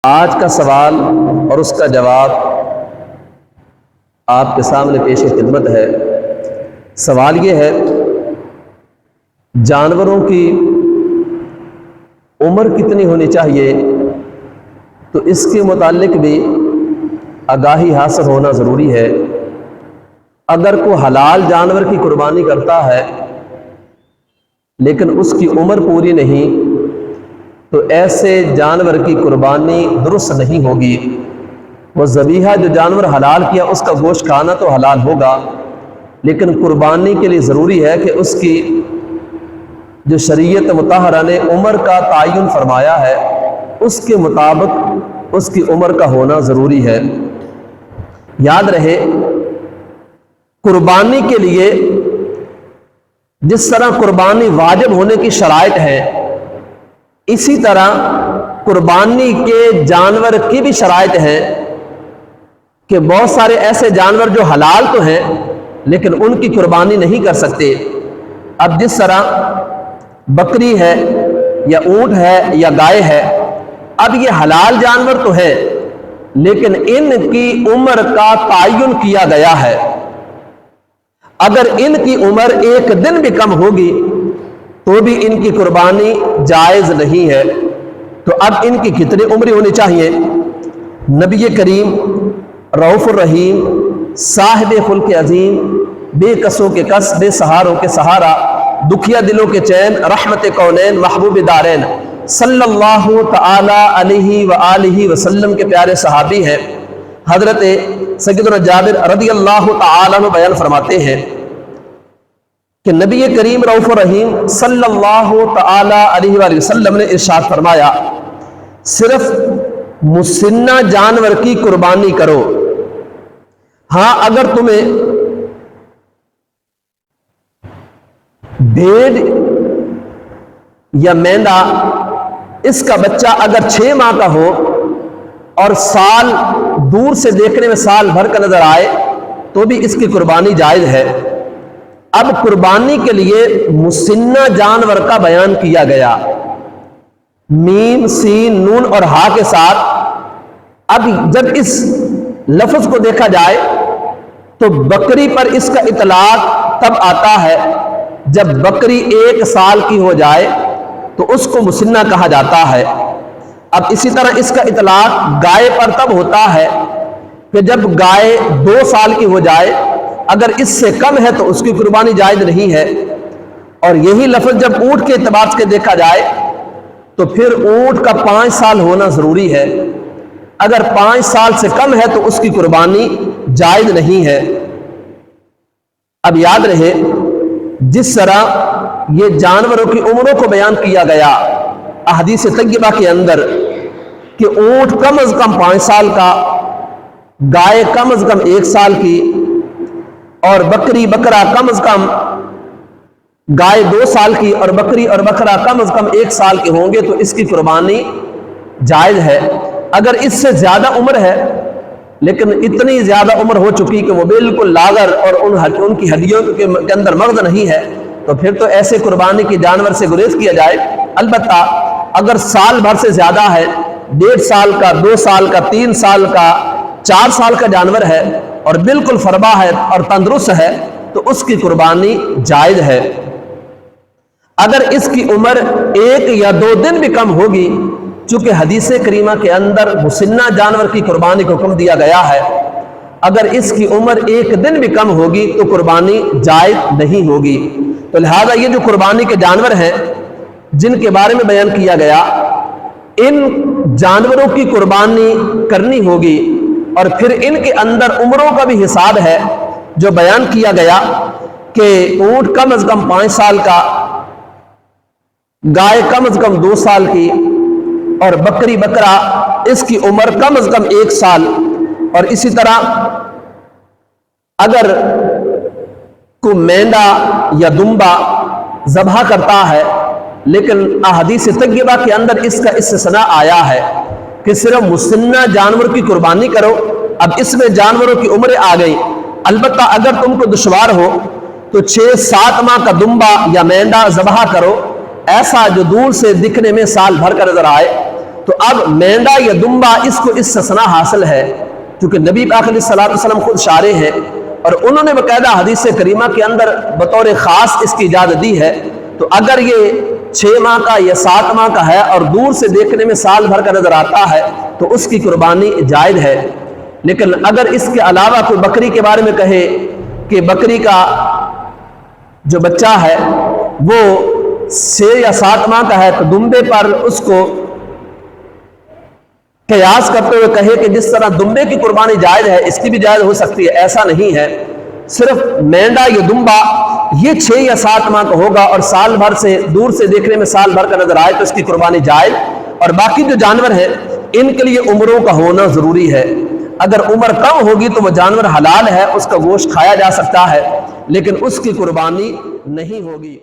آج کا سوال اور اس کا جواب آپ کے سامنے پیش خدمت ہے۔ سوال یہ ہے، جانوروں کی عمر کتنی ہونی چاہیے؟ تو اس کے متعلق بھی آگاہی حاصل ہونا ضروری ہے۔ اگر کوئی حلال جانور کی قربانی کرتا ہے لیکن اس کی عمر پوری نہیں، تو ایسے جانور کی قربانی درست نہیں ہوگی۔ وہ ذبیحہ جو جانور حلال کیا اس کا گوشت کھانا تو حلال ہوگا، لیکن قربانی کے لیے ضروری ہے کہ اس کی جو شریعت مطہرہ نے عمر کا تعین فرمایا ہے اس کے مطابق اس کی عمر کا ہونا ضروری ہے۔ یاد رہے، قربانی کے لیے جس طرح قربانی واجب ہونے کی شرائط ہے، اسی طرح قربانی کے جانور کی بھی شرائط ہے کہ بہت سارے ایسے جانور جو حلال تو ہیں لیکن ان کی قربانی نہیں کر سکتے۔ اب جس طرح بکری ہے یا اونٹ ہے یا گائے ہے، اب یہ حلال جانور تو ہے لیکن ان کی عمر کا تعین کیا گیا ہے۔ اگر ان کی عمر ایک دن بھی کم ہوگی تو بھی ان کی قربانی جائز نہیں ہے۔ تو اب ان کی کتنی عمر ہونی چاہیے؟ نبی کریم رؤوف الرحیم، صاحب خلق عظیم، بے کسوں کے کس، بے سہاروں کے سہارا، دکھیا دلوں کے چین، رحمت کونین، محبوب دارین، صلی اللہ تعالی علیہ وآلہ وسلم کے پیارے صحابی ہیں۔ حضرت سیدنا جابر رضی اللہ تعالی عنہ بیان فرماتے ہیں کہ نبی کریم رؤوف الرحیم صلی اللہ تعالی علیہ وآلہ وسلم نے ارشاد فرمایا، صرف مسنہ جانور کی قربانی کرو۔ ہاں، اگر تمہیں بھیڑ یا مینڈا اس کا بچہ اگر 6 ماہ کا ہو اور سال دور سے دیکھنے میں سال بھر کا نظر آئے تو بھی اس کی قربانی جائز ہے۔ اب قربانی کے لیے مسنہ جانور کا بیان کیا گیا، میم، سین، نون اور ہا کے ساتھ۔ اب جب اس لفظ کو دیکھا جائے تو بکری پر اس کا اطلاق تب آتا ہے جب بکری 1 سال کی ہو جائے تو اس کو مسنہ کہا جاتا ہے۔ اب اسی طرح اس کا اطلاق گائے پر تب ہوتا ہے کہ جب گائے 2 سال کی ہو جائے، اگر اس سے کم ہے تو اس کی قربانی جائز نہیں ہے۔ اور یہی لفظ جب اونٹ کے اعتبار سے دیکھا جائے تو پھر اونٹ کا 5 سال ہونا ضروری ہے، اگر 5 سال سے کم ہے تو اس کی قربانی جائز نہیں ہے۔ اب یاد رہے، جس طرح یہ جانوروں کی عمروں کو بیان کیا گیا احادیث طیبہ کے اندر کہ اونٹ کم از کم 5 سال کا، گائے کم از کم 1 سال کی، اور بکری بکرا کم از کم، گائے 2 سال کی اور بکری اور بکرا کم از کم 1 سال کے ہوں گے تو اس کی قربانی جائز ہے۔ اگر اس سے زیادہ عمر ہے لیکن اتنی زیادہ عمر ہو چکی کہ وہ بالکل لاغر اور ان کی ہڈیوں کے اندر مغز نہیں ہے تو پھر تو ایسے قربانی کے جانور سے گریز کیا جائے۔ البتہ اگر سال بھر سے زیادہ ہے، 1.5 سال کا، 2 سال کا، 3 سال کا، 4 سال کا جانور ہے اور بالکل فربا ہے اور تندرست ہے تو اس کی قربانی جائز ہے۔ اگر اس کی عمر 1 یا 2 دن بھی کم ہوگی، چونکہ حدیث کریمہ کے اندر مسنہ جانور کی قربانی کو حکم دیا گیا ہے، اگر اس کی عمر 1 دن بھی کم ہوگی تو قربانی جائز نہیں ہوگی۔ تو لہذا یہ جو قربانی کے جانور ہیں جن کے بارے میں بیان کیا گیا، ان جانوروں کی قربانی کرنی ہوگی، اور پھر ان کے اندر عمروں کا بھی حساب ہے جو بیان کیا گیا کہ اونٹ کم از کم 5 سال کا، گائے کم از کم 2 سال کی، اور بکری بکرا اس کی عمر کم از کم 1 سال۔ اور اسی طرح اگر کوئی مینڈا یا دمبا ذبح کرتا ہے لیکن احادیث طیبہ کے اندر اس کا استثناء آیا ہے کہ صرف مسنہ جانور کی قربانی کرو۔ اب اس میں جانوروں کی عمریں آ گئی، البتہ اگر تم کو دشوار ہو تو 6-7 ماہ کا دمبا یا مینڈا ذبح کرو، ایسا جو دور سے دکھنے میں سال بھر کا نظر آئے، تو اب مینڈا یا دمبا اس کو استثناء حاصل ہے، کیونکہ نبی پاک علیہ الصلوۃ والسلام خود شارع ہیں اور انہوں نے باقاعدہ حدیث کریمہ کے اندر بطور خاص اس کی اجازت دی ہے۔ تو اگر یہ 6 ماہ کا یا 7 ماہ کا ہے اور دور سے دیکھنے میں سال بھر کا نظر آتا ہے تو اس کی قربانی جائز ہے۔ لیکن اگر اس کے علاوہ کوئی بکری کے بارے میں کہے کہ بکری کا جو بچہ ہے وہ 6 یا 7 ماہ کا ہے تو دمبے پر اس کو قیاس کرتے ہوئے کہے کہ جس طرح دمبے کی قربانی جائز ہے اس کی بھی جائز ہو سکتی ہے، ایسا نہیں ہے۔ صرف مینڈا یا دمبا یہ 6 یا 7 ماہ کا ہوگا اور سال بھر سے دور سے دیکھنے میں سال بھر کا نظر آئے تو اس کی قربانی جائز، اور باقی جو جانور ہیں ان کے لیے عمروں کا ہونا ضروری ہے۔ اگر عمر کم ہوگی تو وہ جانور حلال ہے، اس کا گوشت کھایا جا سکتا ہے لیکن اس کی قربانی نہیں ہوگی۔